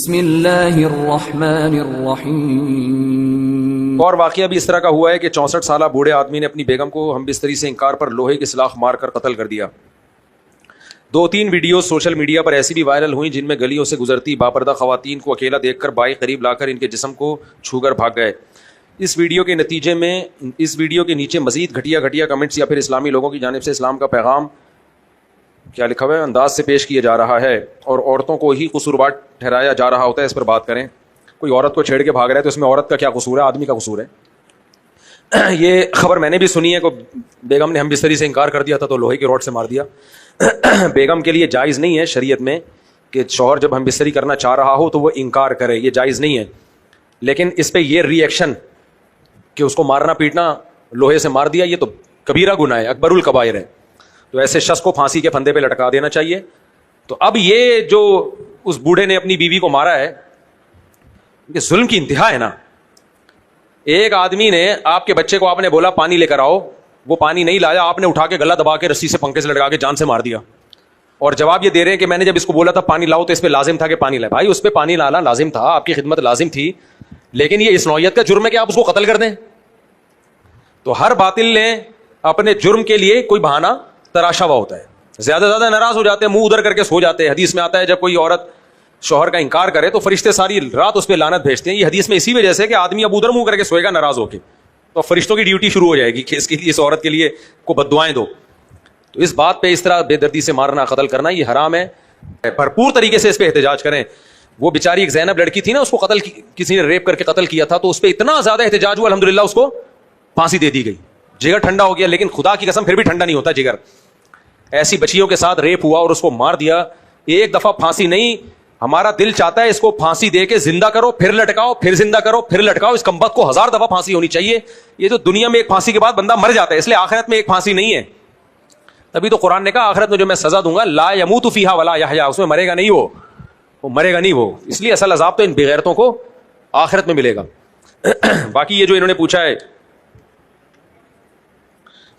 بسم اللہ الرحمن الرحیم۔ اور واقعہ بھی اس طرح کا ہوا ہے کہ 64 سالہ بوڑھے آدمی نے اپنی بیگم کو ہم بستری سے انکار پر لوہے کی سلاخ مار کر قتل کر دیا۔ 2-3 ویڈیوز سوشل میڈیا پر ایسی بھی وائرل ہوئیں جن میں گلیوں سے گزرتی باپردہ خواتین کو اکیلا دیکھ کر بائک قریب لا کر ان کے جسم کو چھو کر بھاگ گئے۔ اس ویڈیو کے نیچے مزید گھٹیا کمنٹس یا پھر اسلامی لوگوں کی جانب سے اسلام کا پیغام کیا لکھا ہوا ہے انداز سے پیش کیا جا رہا ہے اور عورتوں کو ہی قصوروار ٹھہرایا جا رہا ہوتا ہے۔ اس پر بات کریں، کوئی عورت کو چھیڑ کے بھاگ رہا ہے تو اس میں عورت کا کیا قصور ہے، آدمی کا قصور ہے؟ یہ خبر میں نے بھی سنی ہے کہ بیگم نے ہم بستری سے انکار کر دیا تھا تو لوہے کی روڈ سے مار دیا۔ بیگم کے لیے جائز نہیں ہے شریعت میں کہ شوہر جب ہم بستری کرنا چاہ رہا ہو تو وہ انکار کرے، یہ جائز نہیں ہے۔ لیکن اس پہ یہ ری ایکشن کہ اس کو مارنا پیٹنا لوہے سے مار دیا، یہ تو کبیرہ گناہ ہے، اکبر الکبائر ہے، تو ایسے شخص کو پھانسی کے پھندے پہ لٹکا دینا چاہیے۔ تو اب یہ جو اس بوڑھے نے اپنی بیوی کو مارا ہے، یہ ظلم کی انتہا ہے نا۔ ایک آدمی نے آپ کے بچے کو، آپ نے بولا پانی لے کر آؤ، وہ پانی نہیں لایا، آپ نے اٹھا کے گلا دبا کے رسی سے پنکھے سے لٹکا کے جان سے مار دیا، اور جواب یہ دے رہے ہیں کہ میں نے جب اس کو بولا تھا پانی لاؤ تو اس پہ لازم تھا کہ پانی لائے۔ بھائی اس پہ پانی لانا لازم تھا، آپ کی خدمت لازم تھی، لیکن یہ اس نوعیت کا جرم ہے کہ آپ اس کو قتل کر دیں۔ تو ہر باطل نے اپنے جرم کے لیے کوئی بہانہ تراشا ہوا ہوتا ہے، زیادہ ناراض ہو جاتے ہیں، منہ ادھر کر کے سو جاتے ہیں۔ حدیث میں آتا ہے جب کوئی عورت شوہر کا انکار کرے تو فرشتے ساری رات اس پہ لعنت بھیجتے ہیں۔ یہ حدیث میں اسی وجہ سے کہ آدمی اب ادھر منہ کر کے سوئے گا ناراض ہو کے، تو فرشتوں کی ڈیوٹی شروع ہو جائے گی کہ اس عورت کے لیے کو بددعائیں دو۔ تو اس بات پہ اس طرح بے دردی سے مارنا، قتل کرنا یہ حرام ہے۔ بھرپور طریقے سے اس پہ احتجاج کریں۔ وہ بیچاری ایک زینب لڑکی تھی نا، اس کو قتل کسی نے ریپ کر کے قتل کیا تھا، تو اس پہ اتنا زیادہ احتجاج ہوا، الحمدللہ اس کو پھانسی دے دی گئی، جگر ٹھنڈا ہو گیا۔ لیکن خدا کی قسم پھر بھی ٹھنڈا نہیں ہوتا جگر۔ ایسی بچیوں کے ساتھ ریپ ہوا اور اس کو مار دیا، ایک دفعہ پھانسی نہیں، ہمارا دل چاہتا ہے اس کو پھانسی دے کے زندہ کرو، پھر لٹکاؤ، پھر زندہ کرو، پھر لٹکاؤ۔ اس کمبخت کو 1000 دفعہ پھانسی ہونی چاہیے۔ یہ تو دنیا میں ایک پھانسی کے بعد بندہ مر جاتا ہے، اس لیے آخرت میں ایک پھانسی نہیں ہے۔ تبھی تو قرآن نے کہا آخرت میں جو میں سزا دوں گا لا یموت فیہا ولا یحیا، اس میں مرے گا نہیں، وہ مرے گا نہیں وہ۔ اس لیے اصل عذاب تو ان بغیرتوں کو آخرت میں ملے گا۔ باقی یہ جو انہوں نے پوچھا ہے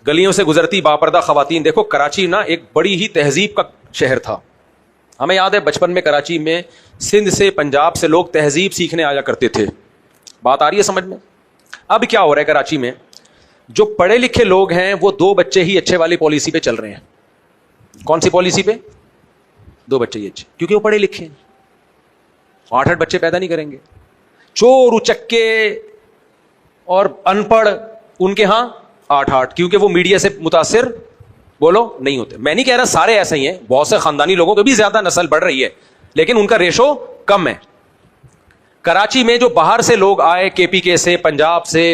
گلیوں سے گزرتی باپردہ خواتین، دیکھو کراچی نا ایک بڑی ہی تہذیب کا شہر تھا۔ ہمیں یاد ہے بچپن میں کراچی میں سندھ سے پنجاب سے لوگ تہذیب سیکھنے آیا کرتے تھے۔ بات آ رہی ہے سمجھ میں؟ اب کیا ہو رہا ہے کراچی میں، جو پڑھے لکھے لوگ ہیں وہ 2 بچے ہی اچھے والی پالیسی پہ چل رہے ہیں۔ کون سی پالیسی پہ؟ 2 بچے ہی اچھے، کیونکہ وہ پڑھے لکھے ہیں، 8 بچے پیدا نہیں کریں گے۔ چور اچکے اور ان پڑھ ان کے ہاں 8، کیونکہ وہ میڈیا سے متاثر بولو نہیں ہوتے۔ میں نہیں کہہ رہا سارے ایسے ہی ہیں، بہت سے خاندانی لوگوں کے بھی زیادہ نسل بڑھ رہی ہے، لیکن ان کا ریشو کم ہے۔ کراچی میں جو باہر سے لوگ آئے، KPK سے، پنجاب سے،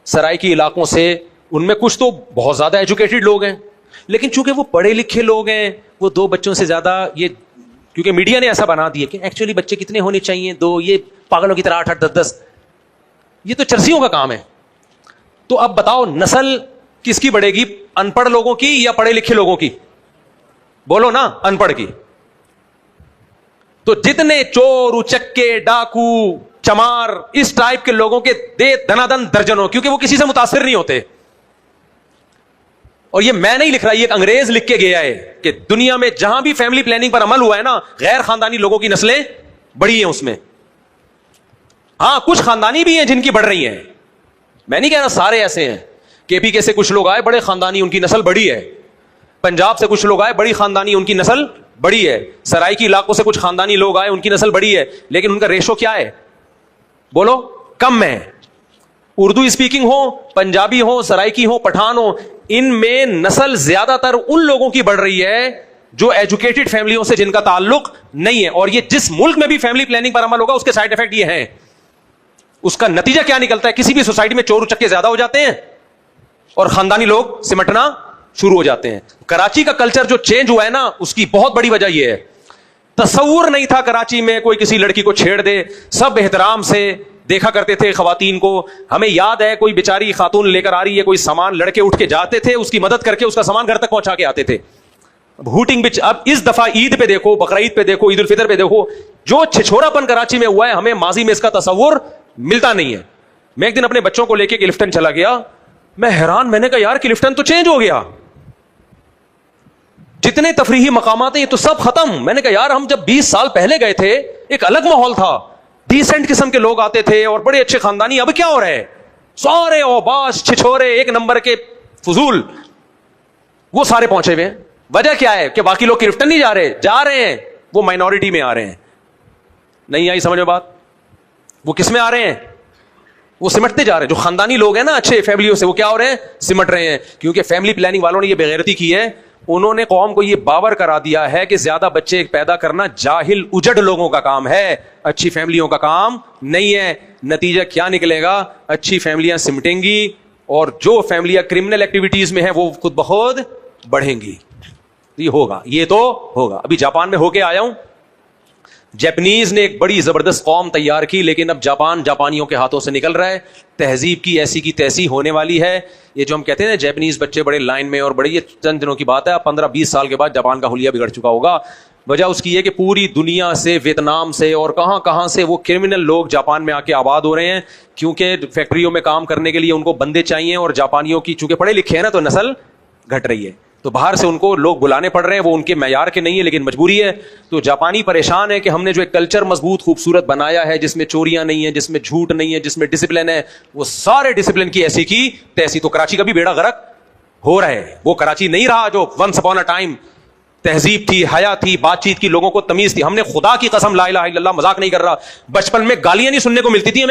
سرائکی علاقوں سے، ان میں کچھ تو بہت زیادہ ایجوکیٹڈ لوگ ہیں، لیکن چونکہ وہ پڑھے لکھے لوگ ہیں، وہ 2 بچوں سے زیادہ، یہ کیونکہ میڈیا نے ایسا بنا دیا کہ ایکچولی بچے کتنے ہونے چاہیے 2، یہ پاگلوں کی طرح 8، 10، یہ تو چرسیوں کا کام ہے۔ تو اب بتاؤ نسل کس کی بڑھے گی، ان پڑھ لوگوں کی یا پڑھے لکھے لوگوں کی؟ بولو نا، ان پڑھ کی۔ تو جتنے چور اچکے ڈاکو چمار اس ٹائپ کے لوگوں کے دے دنادن درجنوں، کیونکہ وہ کسی سے متاثر نہیں ہوتے۔ اور یہ میں نہیں لکھ رہا، یہ ایک انگریز لکھ کے گیا ہے کہ دنیا میں جہاں بھی فیملی پلاننگ پر عمل ہوا ہے نا، غیر خاندانی لوگوں کی نسلیں بڑی ہیں اس میں۔ ہاں کچھ خاندانی بھی ہیں جن کی بڑھ رہی ہیں، میں نہیں کہہ رہا سارے ایسے ہیں۔ KPK سے کچھ لوگ آئے بڑے خاندانی، ان کی نسل بڑی ہے۔ پنجاب سے کچھ لوگ آئے بڑی خاندانی، ان کی نسل بڑی ہے۔ سرائکی علاقوں سے کچھ خاندانی لوگ آئے، ان کی نسل بڑی ہے، لیکن ان کا ریشو کیا ہے بولو؟ کم ہے۔ اردو اسپیکنگ ہو، پنجابی ہو، سرائکی ہو، پٹھان ہو، ان میں نسل زیادہ تر ان لوگوں کی بڑھ رہی ہے جو ایجوکیٹڈ فیملیوں سے جن کا تعلق نہیں ہے۔ اور یہ جس ملک میں بھی فیملی پلاننگ پر عمل ہوگا اس کے سائیڈ افیکٹ یہ ہیں۔ اس کا نتیجہ کیا نکلتا ہے؟ کسی بھی سوسائٹی میں چور اچکے زیادہ ہو جاتے ہیں اور خاندانی لوگ سمٹنا شروع ہو جاتے ہیں۔ کراچی کا کلچر جو چینج ہوا ہے نا، اس کی بہت بڑی وجہ یہ ہے۔ تصور نہیں تھا کراچی میں کوئی کسی لڑکی کو چھیڑ دے، سب احترام سے دیکھا کرتے تھے خواتین کو۔ ہمیں یاد ہے کوئی بیچاری خاتون لے کر آ رہی ہے کوئی سامان، لڑکے اٹھ کے جاتے تھے اس کی مدد کر کے اس کا سامان گھر تک پہنچا کے آتے تھے۔ ہوٹنگ بچ اب اس دفعہ عید پہ دیکھو، بقرعید پہ دیکھو، عید الفطر پہ دیکھو، جو چھچورا پن کراچی میں ہوا ہے ہمیں ماضی میں اس کا تصور ملتا نہیں ہے۔ میں ایک دن اپنے بچوں کو لے کے کلفٹن چلا گیا، میں حیران، میں نے کہا یار کلفٹن تو چینج ہو گیا، جتنے تفریحی مقامات ہیں یہ تو سب ختم۔ میں نے کہا یار ہم جب 20 سال پہلے گئے تھے ایک الگ ماحول تھا, ڈیسنٹ قسم کے لوگ آتے تھے اور بڑے اچھے خاندانی. اب کیا ہو رہا ہے, سارے اوباش چھچورے ایک نمبر کے فضول وہ سارے پہنچے ہوئے ہیں. وجہ کیا ہے کہ باقی لوگ کرفٹن نہیں جا رہے ہیں, وہ مائنورٹی میں آ رہے ہیں. نہیں آئی سمجھ میں بات؟ وہ کس میں آ رہے ہیں؟ وہ سمٹتے جا رہے ہیں. جو خاندانی لوگ ہیں نا اچھے فیملیوں سے, وہ کیا ہو رہے ہیں؟ سمٹ رہے ہیں. کیونکہ فیملی پلاننگ والوں نے یہ بےغیرتی کی ہے, انہوں نے قوم کو یہ باور کرا دیا ہے کہ زیادہ بچے پیدا کرنا جاہل اجڑ لوگوں کا کام ہے, اچھی فیملیوں کا کام نہیں ہے. نتیجہ کیا نکلے گا؟ اچھی فیملیاں سمٹیں گی اور جو فیملیاں کرمنل ایکٹیویٹیز میں ہیں وہ خود بخود بڑھیں گی. یہ ہوگا, یہ تو ہوگا. ابھی جاپان میں ہو کے آیا ہوں. جاپنیز نے ایک بڑی زبردست قوم تیار کی, لیکن اب جاپان جاپانیوں کے ہاتھوں سے نکل رہا ہے. تہذیب کی ایسی کی تیسی ہونے والی ہے. یہ جو ہم کہتے ہیں نا جاپنیز بچے بڑے لائن میں اور بڑے, یہ چند دنوں کی بات ہے. 15-20 سال کے بعد جاپان کا حلیہ بگڑ چکا ہوگا. وجہ اس کی یہ کہ پوری دنیا سے, ویتنام سے اور کہاں کہاں سے وہ کرمنل لوگ جاپان میں آ کے آباد ہو رہے ہیں, کیونکہ فیکٹریوں میں کام کرنے کے لیے ان کو بندے چاہیے, اور جاپانیوں کی چونکہ پڑھے لکھے ہیں نا تو نسل گھٹ رہی ہے, تو باہر سے ان کو لوگ بلانے پڑ رہے ہیں. وہ ان کے معیار کے نہیں ہے لیکن مجبوری ہے. تو جاپانی پریشان ہے کہ ہم نے جو ایک کلچر مضبوط خوبصورت بنایا ہے, جس میں چوریاں نہیں ہیں, جس میں جھوٹ نہیں ہے, جس میں ڈسپلن ہے, وہ سارے ڈسپلن کی ایسی کی تیسی. تو کراچی کا بھی بیڑا غرق ہو رہا ہے. وہ کراچی نہیں رہا جو ونس اپون اے ٹائم تہذیب تھی, حیا تھی, بات چیت کی, لوگوں کو تمیز تھی. ہم نے خدا کی قسم, لا الہ الا اللہ, مذاق نہیں کر رہا, بچپن میں گالیاں نہیں سننے کو ملتی تھی ہمیں.